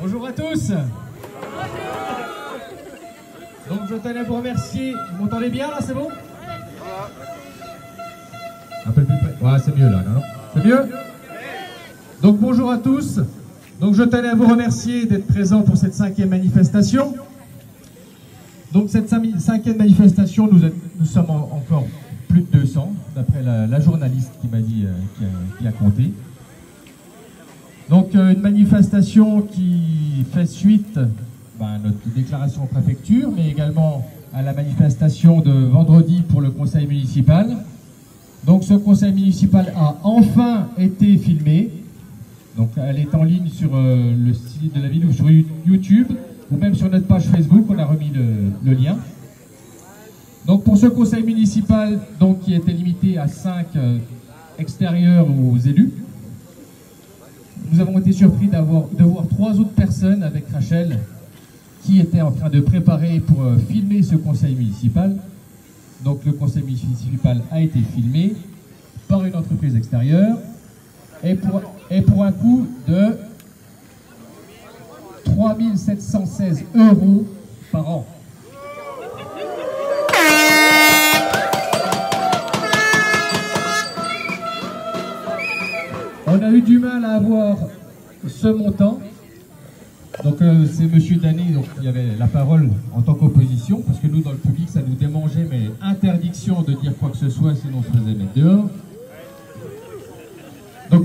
Bonjour à tous. Donc je tenais à vous remercier. Vous m'entendez bien là, c'est bon? Un peu plus près. Ouais, c'est mieux là, non? C'est mieux? Donc bonjour à tous. Donc je tenais à vous remercier d'être présents pour cette 5e manifestation. Donc cette 5e manifestation, nous sommes encore plus de 200, d'après la journaliste qui m'a dit, qui a compté. Donc une manifestation qui fait suite à notre déclaration en préfecture, mais également à la manifestation de vendredi pour le conseil municipal. Donc ce conseil municipal a enfin été filmé. Donc elle est en ligne sur le site de la ville ou sur YouTube, ou même sur notre page Facebook, on a remis le lien. Donc pour ce conseil municipal, donc, qui était limité à 5 extérieurs aux élus, nous avons été surpris de voir 3 autres personnes avec Rachel qui étaient en train de préparer pour filmer ce conseil municipal. Donc le conseil municipal a été filmé par une entreprise extérieure et pour un coût de 3 716 € par an. On a eu du mal à avoir ce montant. Donc c'est M. Danet qui avait la parole en tant qu'opposition, parce que nous dans le public ça nous démangeait, mais interdiction de dire quoi que ce soit, sinon on se faisait mettre dehors. Donc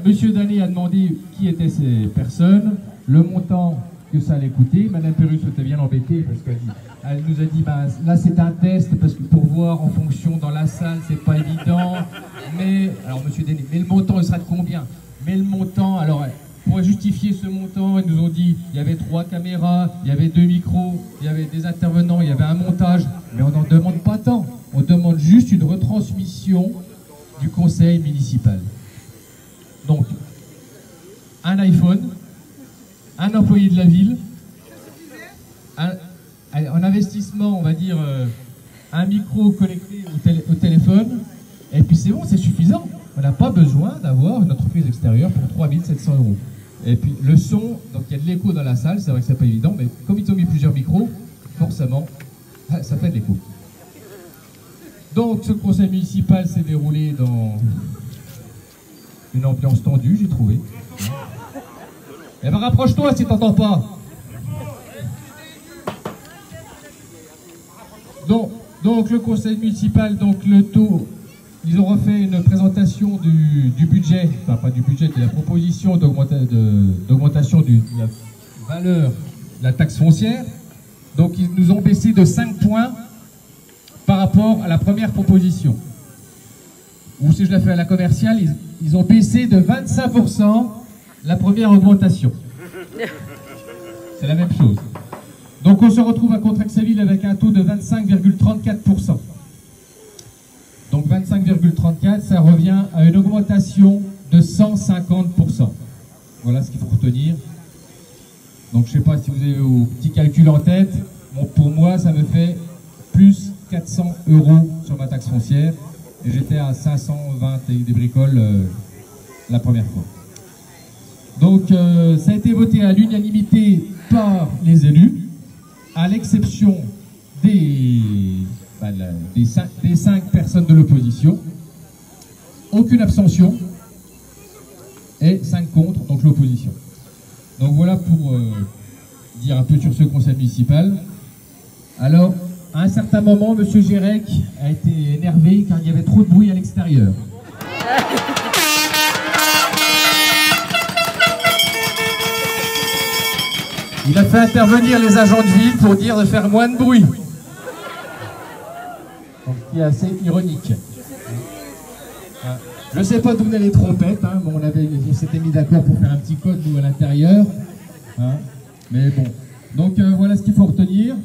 M. Danet a demandé qui étaient ces personnes, le montant que ça allait coûter. Madame Perrus était bien embêtée parce qu'elle nous a dit là c'est un test parce que pour voir en fonction dans la salle c'est pas évident. Mais alors M. Danet, mais le montant il sera de combien? Mais le montant, alors pour justifier ce montant, ils nous ont dit il y avait 3 caméras, il y avait 2 micros, il y avait des intervenants, il y avait un montage. Mais on n'en demande pas tant. On demande juste une retransmission du conseil municipal. Donc, un iPhone, un employé de la ville, un investissement, on va dire, un micro connecté au téléphone, et puis c'est bon, c'est suffisant. On n'a pas besoin d'avoir une entreprise extérieure pour 3 700 €. Et puis le son, donc il y a de l'écho dans la salle, c'est vrai que c'est pas évident, mais comme ils ont mis plusieurs micros, forcément, ça fait de l'écho. Donc ce conseil municipal s'est déroulé dans une ambiance tendue, j'ai trouvé. Eh ben rapproche-toi si t'entends pas. Donc le conseil municipal, donc le taux, ils ont refait une présentation du budget, enfin pas du budget, de la proposition d'augmentation de la valeur de la taxe foncière. Donc ils nous ont baissé de 5 points par rapport à la première proposition. Ou si je la fais à la commerciale, ils ont baissé de 25% la première augmentation. C'est la même chose. Donc on se retrouve à Contrexéville avec un taux de 25,34%. Donc 25,34, ça revient à une augmentation de 150%. Voilà ce qu'il faut retenir. Donc je ne sais pas si vous avez vos petits calculs en tête. Bon, pour moi, ça me fait plus 400 € sur ma taxe foncière. Et j'étais à 520 et des bricoles la première fois. Donc ça a été voté à l'unanimité par les élus, à l'exception des 5 personnes de l'opposition. Aucune abstention et 5 contre, donc l'opposition. Donc voilà pour dire un peu sur ce conseil municipal. Alors, à un certain moment, M. Gérec a été énervé car il y avait trop de bruit à l'extérieur. Il a fait intervenir les agents de ville pour dire de faire moins de bruit. Donc, ce qui est assez ironique. Je ne sais pas d'où venaient les trompettes. Hein. Bon, on s'était mis d'accord pour faire un petit code, nous, à l'intérieur. Hein. Mais bon. Donc, voilà ce qu'il faut retenir.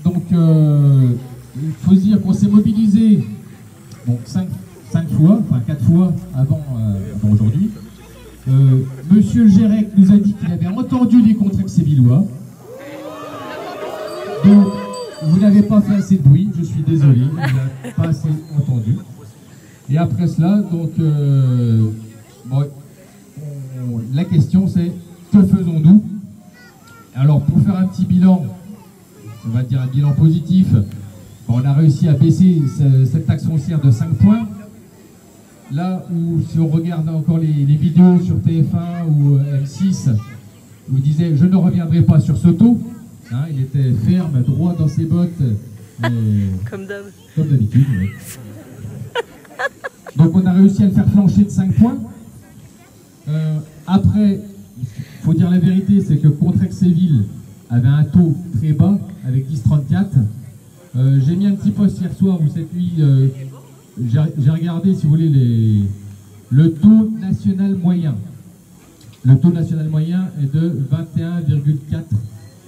Donc, il faut se dire qu'on s'est mobilisé 5 fois, enfin 4 fois avant aujourd'hui. Monsieur Gérec nous a dit qu'il avait entendu les Contrexévillois. Donc, vous n'avez pas fait assez de bruit, je suis désolé, vous n'avez pas assez entendu. Et après cela, donc, la question c'est, que faisons-nous Alors pour faire un petit bilan, on va dire un bilan positif, on a réussi à baisser cette taxe foncière de 5 points. Là où, si on regarde encore les vidéos sur TF1 ou M6, où il disait « Je ne reviendrai pas sur ce taux hein, », il était ferme, droit dans ses bottes. Comme d'habitude. Oui. Donc on a réussi à le faire flancher de 5 points. Après, il faut dire la vérité, c'est que Contrexéville avait un taux très bas, avec 10,34. J'ai mis un petit post hier soir ou cette nuit, j'ai regardé, si vous voulez, le taux national moyen. Le taux national moyen est de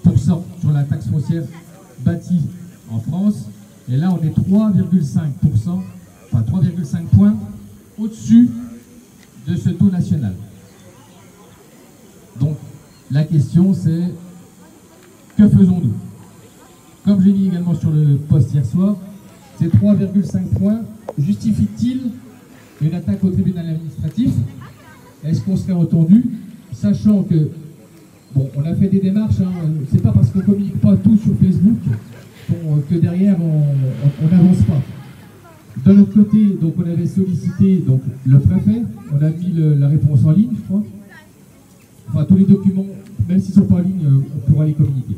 21,4% sur la taxe foncière bâtie en France. Et là, on est 3,5%, enfin 3,5 points au-dessus de ce taux national. Donc, la question c'est, que faisons-nous? Comme j'ai mis également sur le post hier soir, ces 3,5 points justifient-ils une attaque au tribunal administratif? Est-ce qu'on serait entendu? Sachant que, bon, on a fait des démarches, hein, c'est pas parce qu'on communique pas tout sur Facebook que derrière on n'avance pas. De l'autre côté, donc on avait sollicité donc, le préfet, on a mis la réponse en ligne, je crois. Enfin, tous les documents, même s'ils ne sont pas en ligne, on pourra les communiquer.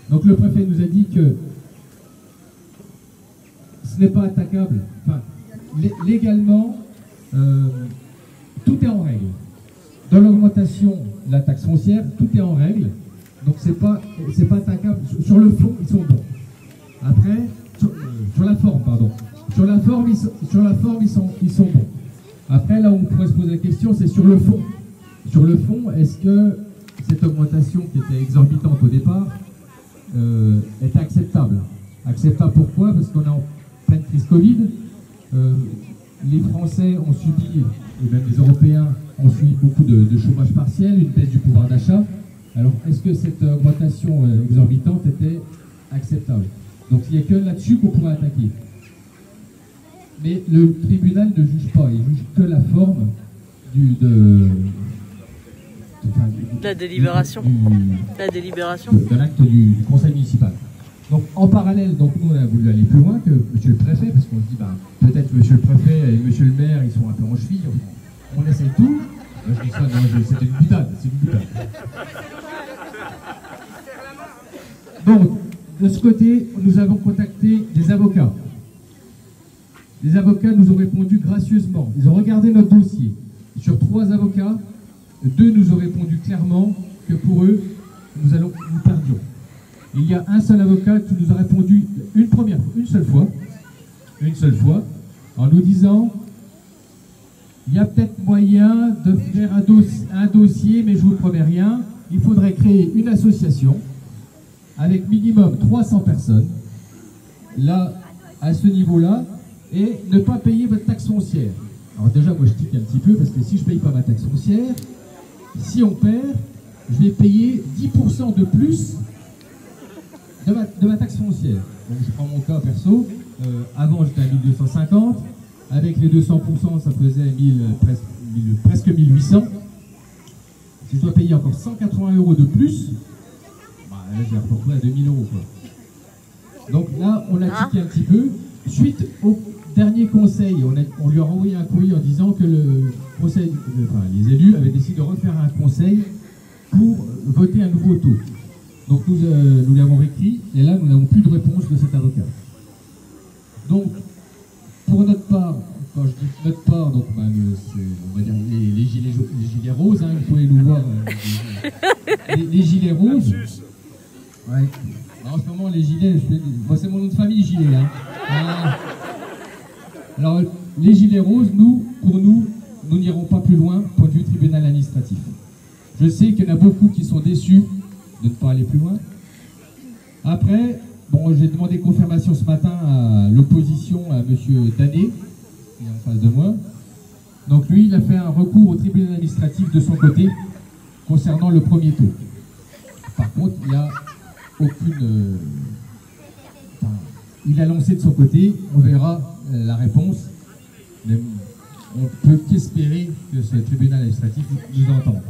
Donc le préfet nous a dit que ce n'est pas attaquable. Enfin, légalement, tout est en règle. Dans l'augmentation de la taxe foncière, tout est en règle. Donc c'est pas attaquable. Sur le fond, ils sont bons. Après, sur la forme, pardon. Sur la forme, ils sont bons. Après, là où on pourrait se poser la question, c'est sur le fond. Sur le fond, est-ce que cette augmentation qui était exorbitante au départ est acceptable? Acceptable pourquoi? Parce qu'on est en pleine crise Covid. Les Français ont subi, et même les Européens ont subi beaucoup de chômage partiel, une baisse du pouvoir d'achat. Alors, est-ce que cette augmentation exorbitante était acceptable? Donc, il n'y a que là-dessus qu'on pourrait attaquer. Mais le tribunal ne juge pas, il juge que la forme de la délibération. De l'acte du conseil municipal. Donc en parallèle, donc, nous on a voulu aller plus loin que monsieur le préfet, parce qu'on se dit, peut-être monsieur le préfet et monsieur le maire, ils sont un peu en cheville, on essaye tout. Là, je dis ça, non, c'était une boutade, c'est une boutade. Donc, de ce côté, nous avons contacté des avocats. Les avocats nous ont répondu gracieusement. Ils ont regardé notre dossier. Sur 3 avocats, 2 nous ont répondu clairement que pour eux, nous perdions. Il y a un seul avocat qui nous a répondu une seule fois, en nous disant il y a peut-être moyen de faire un dossier, mais je ne vous promets rien. Il faudrait créer une association avec minimum 300 personnes, là, à ce niveau-là, et ne pas payer votre taxe foncière. Alors déjà, moi je tique un petit peu, parce que si je ne paye pas ma taxe foncière, si on perd, je vais payer 10% de plus de ma taxe foncière. Donc je prends mon cas perso, avant j'étais à 1250, avec les 200%, ça faisait presque 1800. Si je dois payer encore 180 € de plus, là je vais retrouver à 2000 €. Quoi. Donc là, on a tiqué un petit peu. Suite au dernier conseil, on lui a renvoyé un courrier en disant que le conseil, les élus avaient décidé de refaire un conseil pour voter un nouveau taux. Donc nous l'avons réécrit, et là nous n'avons plus de réponse de cet avocat. Donc, pour notre part, quand je dis notre part, donc on va dire les gilets roses, hein, vous pouvez nous voir, les gilets roses. Ouais. En ce moment, les gilets, moi c'est mon nom de famille, gilet. Hein. Alors, les gilets roses, pour nous n'irons pas plus loin, point de vue tribunal administratif. Je sais qu'il y en a beaucoup qui sont déçus de ne pas aller plus loin. Après, bon, j'ai demandé confirmation ce matin à l'opposition, à M. Danet, qui est en face de moi. Donc lui, il a fait un recours au tribunal administratif de son côté, concernant le premier taux. Par contre, il n'y a aucune... il a lancé de son côté, on verra la réponse. Mais on ne peut qu'espérer que ce tribunal administratif nous entende.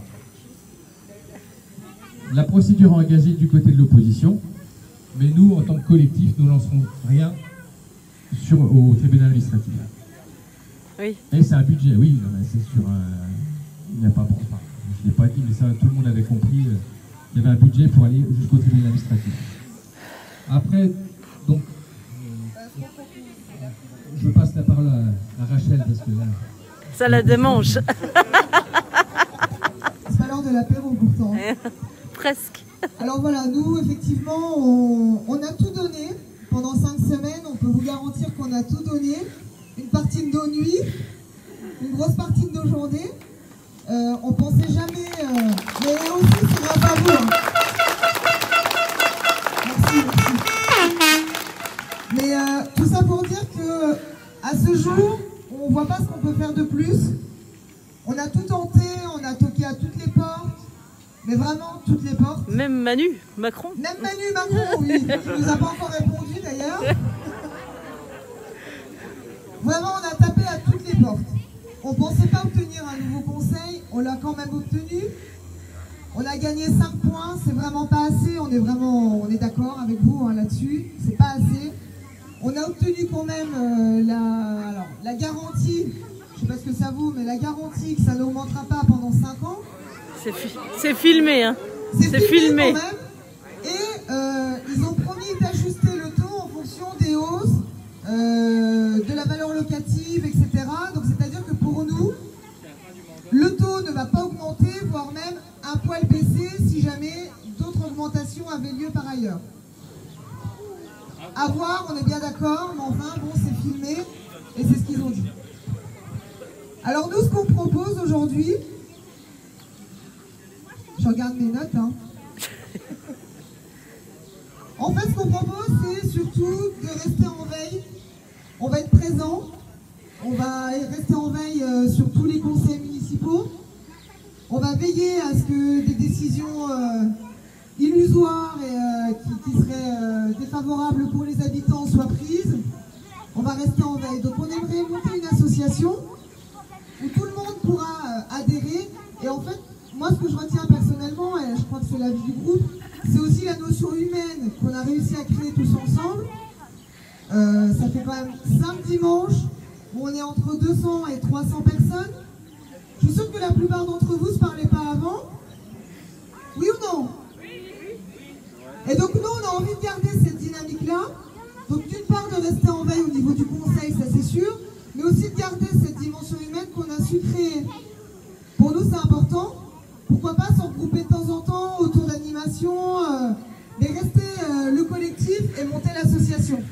la procédure engagée du côté de l'opposition, mais nous, en tant que collectif, nous ne lancerons rien au tribunal administratif. Oui. Et c'est un budget, oui, c'est sur un... Il n'y a pas... Enfin, je ne l'ai pas dit, mais ça, tout le monde avait compris. Il y avait un budget pour aller jusqu'au tribunal administratif. Après, donc... je passe la parole à Rachel, parce que là... Ça la démange. C'est pas l'heure de l'apéro pourtant. Presque. Alors voilà, nous effectivement, on a tout donné. Pendant 5 semaines, on peut vous garantir qu'on a tout donné. Une partie de nos nuits, une grosse partie de nos journées. On pensait jamais... mais aussi, c'est grâce à vous. Hein. Merci, merci. Mais tout ça pour dire que à ce jour, on voit pas ce qu'on peut faire de plus. On a tout tenté, on a toqué à toutes les portes. Mais vraiment, toutes les portes. Même Manu Macron. Même Manu Macron, oui. Il nous a pas encore répondu d'ailleurs. Vraiment, on a tapé à toutes les portes. On ne pensait pas obtenir un nouveau conseil. On l'a quand même obtenu. On a gagné 5 points. C'est vraiment pas assez. On est d'accord avec vous hein, là-dessus. C'est pas assez. On a obtenu quand même la garantie. Je sais pas ce que ça vaut, mais la garantie que ça n'augmentera pas pendant 5 ans. C'est filmé, hein. C'est filmé. Quand même. Et ils ont promis d'ajuster le taux en fonction des hausses de la valeur locative, etc. Donc c'est-à-dire que pour nous, le taux ne va pas augmenter, voire même un poil baisser si jamais d'autres augmentations avaient lieu par ailleurs. À voir, on est bien d'accord, mais enfin bon, c'est filmé et c'est ce qu'ils ont dit. Alors nous, ce qu'on propose aujourd'hui, je regarde mes notes. Hein. En fait, ce qu'on propose, c'est surtout de rester en veille. On va être présent. On va rester en veille sur tous les conseils municipaux. On va veiller à ce que des décisions illusoires et qui seraient défavorables pour les habitants soient prises. On va rester en veille. Donc on aimerait monter une association où tout le monde pourra adhérer. Et en fait, moi, ce que je retiens personnellement, et je crois que c'est l'avis du groupe, c'est aussi la notion humaine qu'on a réussi à créer tous ensemble. Ça fait quand même 5 dimanches où on est entre 200 et 300 personnes. Je suis sûre que la plupart d'entre vous ne se parlaient pas avant. Oui ou non? Et donc nous, on a envie de garder cette dynamique-là. Donc d'une part, de rester en veille au niveau du conseil, ça c'est sûr, mais aussi de garder cette dimension humaine qu'on a su créer. Pour nous, c'est important. Pourquoi pas se regrouper de temps en temps autour d'animations, mais rester le collectif et monter l'association.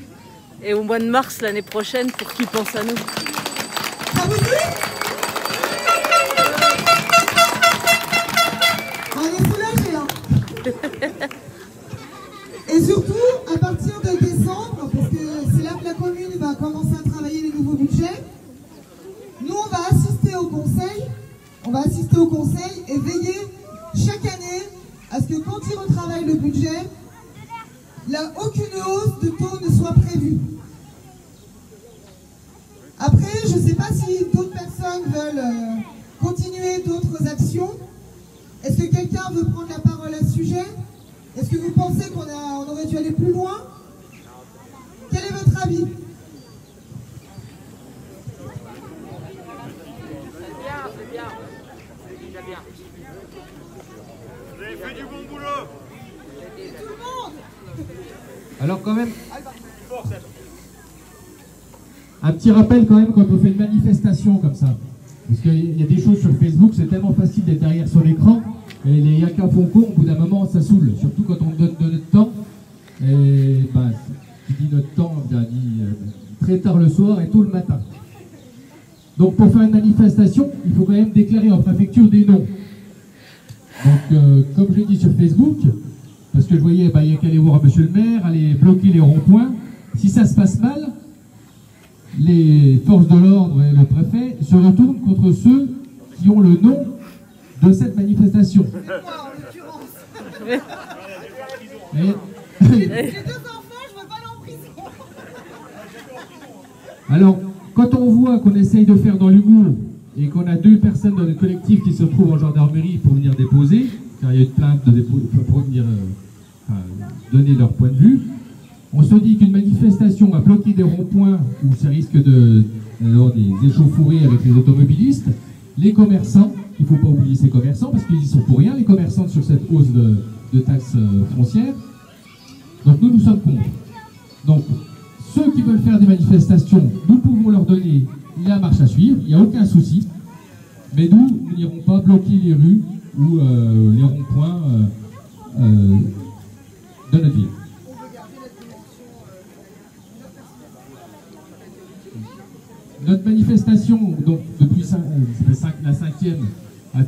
Et au mois de mars l'année prochaine, pour qu'ils pensent à nous. Ça vous dit? On est soulagés, hein. Et surtout, à partir de décembre, parce que c'est là que la commune va commencer à travailler les nouveaux budgets, nous, on va assister au conseil. On va assister au conseil et veiller chaque année à ce que quand ils retravaillent le budget, aucune hausse de taux ne soit prévue. Après, je ne sais pas si d'autres personnes veulent continuer d'autres actions. Est-ce que quelqu'un veut prendre la parole à ce sujet? Est-ce que vous pensez qu'on aurait dû aller plus loin? Quel est votre avis? C'est bien. Vous avez fait du bon boulot. Et tout le monde. Alors quand même, un petit rappel quand même quand on fait une manifestation comme ça. Parce qu'il y a des choses sur Facebook, c'est tellement facile d'être derrière sur l'écran. Et les yaka font con, au bout d'un moment ça saoule. Surtout quand on donne de notre temps. Et bah, qui dit notre temps, bien dit très tard le soir et tôt le matin. Donc pour faire une manifestation, il faut quand même déclarer en préfecture des noms. Donc comme je l'ai dit sur Facebook, parce que je voyais, il n'y a qu'à aller voir monsieur le maire, aller bloquer les ronds-points. Si ça se passe mal, les forces de l'ordre et le préfet se retournent contre ceux qui ont le nom de cette manifestation. C'est moi, en l'occurrence. J'ai 2 enfants, je ne veux pas aller en prison. Alors, quand on voit qu'on essaye de faire dans l'humour et qu'on a 2 personnes dans le collectif qui se retrouvent en gendarmerie pour venir déposer, car il y a une plainte de dépôt pour venir donner leur point de vue. On se dit qu'une manifestation va bloquer des ronds-points où ça risque d'avoir des échauffourées avec les automobilistes, les commerçants, il ne faut pas oublier ces commerçants parce qu'ils y sont pour rien, les commerçants sur cette hausse de taxes foncières. Donc nous sommes contre. Donc ceux qui veulent faire des manifestations, nous pouvons leur donner la marche à suivre, il n'y a aucun souci. Mais nous n'irons pas bloquer les rues ou les ronds-points de notre ville. Notre manifestation, donc depuis la 5e, on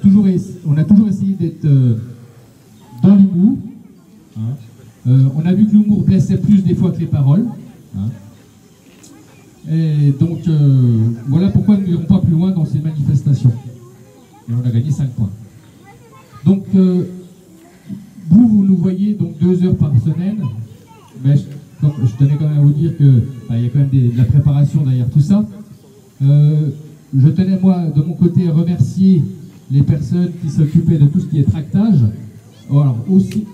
a toujours essayé d'être dans l'humour. On a vu que l'humour blessait plus des fois que les paroles. Et donc voilà pourquoi nous n'irons pas plus loin dans ces manifestations. Et on a gagné 5 points. Donc vous nous voyez donc 2 heures par semaine, mais je tenais quand même à vous dire que il y a quand même de la préparation derrière tout ça. Je tenais moi de mon côté à remercier les personnes qui s'occupaient de tout ce qui est tractage. Alors aussi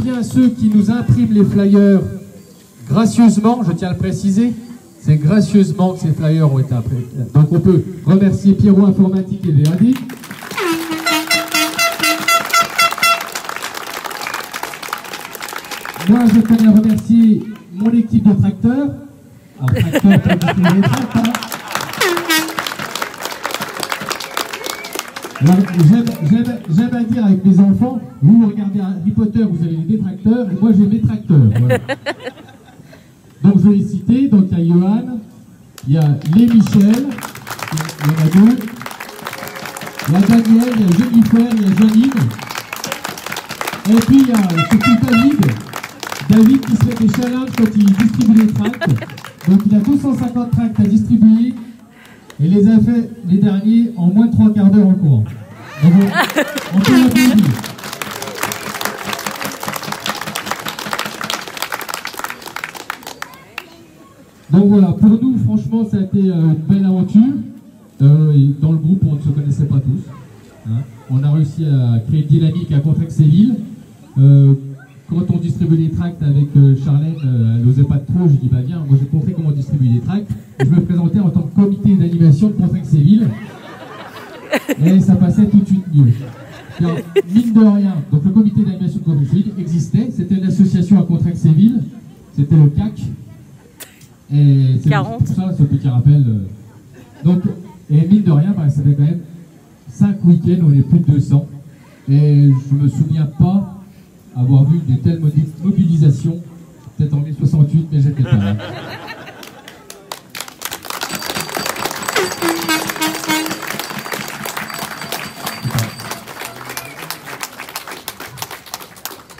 bien ceux qui nous impriment les flyers gracieusement, je tiens à le préciser, c'est gracieusement que ces flyers ont été imprimés. Donc on peut remercier Pierrot Informatique et VAD. Moi, je tenais à remercier mon équipe de tracteurs. Alors, tracteurs pour distribuer les tracts, hein. J'aime à dire avec mes enfants, vous regardez Harry Potter, vous avez les détracteurs, et moi j'ai mes tracteurs. Voilà. Donc je vais les citer, donc il y a Johan, il y a les Michel, il y en a 2, il y a Daniel, il y a Jennifer, il y a Janine, et puis il y a surtout David qui se fait des challenges quand il distribue les tracts. Donc il a 250 tracts à distribuer et les a fait les derniers en moins de 3 quarts d'heure en courant. Donc on peut l'applaudir. Donc voilà, pour nous franchement ça a été une belle aventure. Dans le groupe on ne se connaissait pas tous. On a réussi à créer une dynamique à Contrexéville. Quand on distribue les tracts avec Charlène, elle n'osait pas trop, je dis bah viens, moi j'ai compris comment distribuer les tracts. Je me présentais en tant que comité d'animation de Contrexéville. Et ça passait tout de suite mieux. Alors, mine de rien, donc le comité d'animation de Contrexéville existait, c'était une association à Contrexéville, c'était le CAC. Et c'est pour ça ce petit rappel. Donc, et mine de rien, bah, ça fait quand même 5 week-ends, on est plus de 200. Et je me souviens pas avoir vu de telles mobilisations, peut-être en 1068, mais j'étais pas là.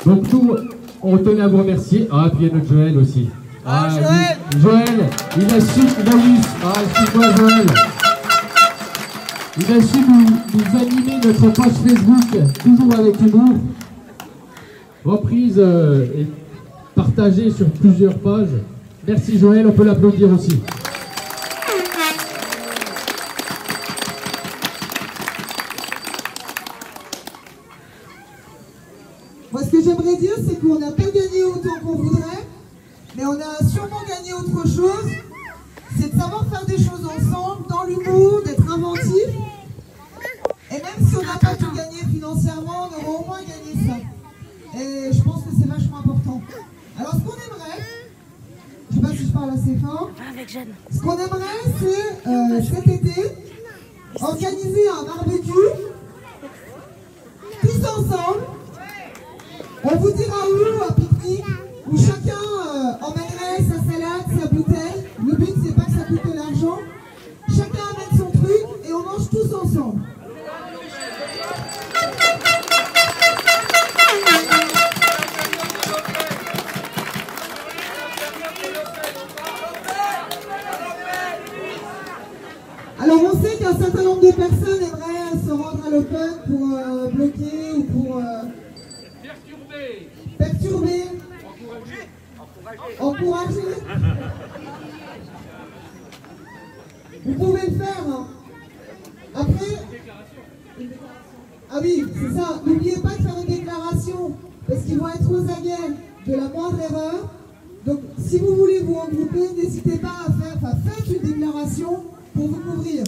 Donc nous, on tenait à vous remercier. Ah, puis il y a notre Joël aussi. Ah, Joël oui, Joël, il a su, excuse-moi Joël. Il a su nous animer notre page Facebook, toujours avec humour. Reprise et partagée sur plusieurs pages. Merci Joël, on peut l'applaudir aussi. Moi, ce que j'aimerais dire, c'est qu'on n'a pas gagné autant qu'on voudrait, mais on a sûrement gagné autre chose. C'est de savoir faire des choses ensemble, dans l'humour, d'être inventif. Et même si on n'a pas tout gagné financièrement, on aura au moins gagné ça. Et je pense que c'est vachement important. Alors, ce qu'on aimerait, je ne sais pas si je parle assez fort, ce qu'on aimerait, c'est cet été, organiser un barbecue, tous ensemble. On vous dira où, un pique-nique, où chacun emmènerait sa salade, sa bouteille. Le but, c'est pas que ça coûte de l'argent. Chacun amène son truc et on mange tous ensemble. Alors on sait qu'un certain nombre de personnes aimeraient se rendre à l'Open pour bloquer ou pour perturber, encourager. Vous pouvez le faire. Hein. Après... Ah oui, c'est ça. N'oubliez pas de faire une déclaration, parce qu'ils vont être aux aguets de la moindre erreur. Donc, si vous voulez vous regrouper, n'hésitez pas à faire, faites une déclaration pour vous couvrir.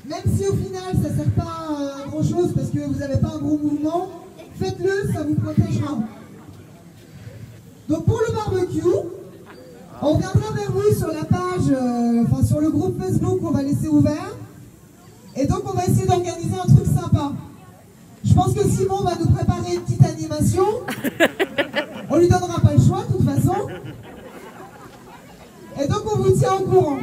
Même si au final, ça ne sert pas à grand chose parce que vous n'avez pas un gros mouvement, faites-le, ça vous protégera. Donc, pour le barbecue, on reviendra vers vous sur la page, sur le groupe Facebook qu'on va laisser ouvert. Et donc, on va essayer d'organiser un truc sympa. Je pense que Simon va nous préparer une petite animation. On lui donnera pas le choix, de toute façon. Et donc, on vous tient au courant.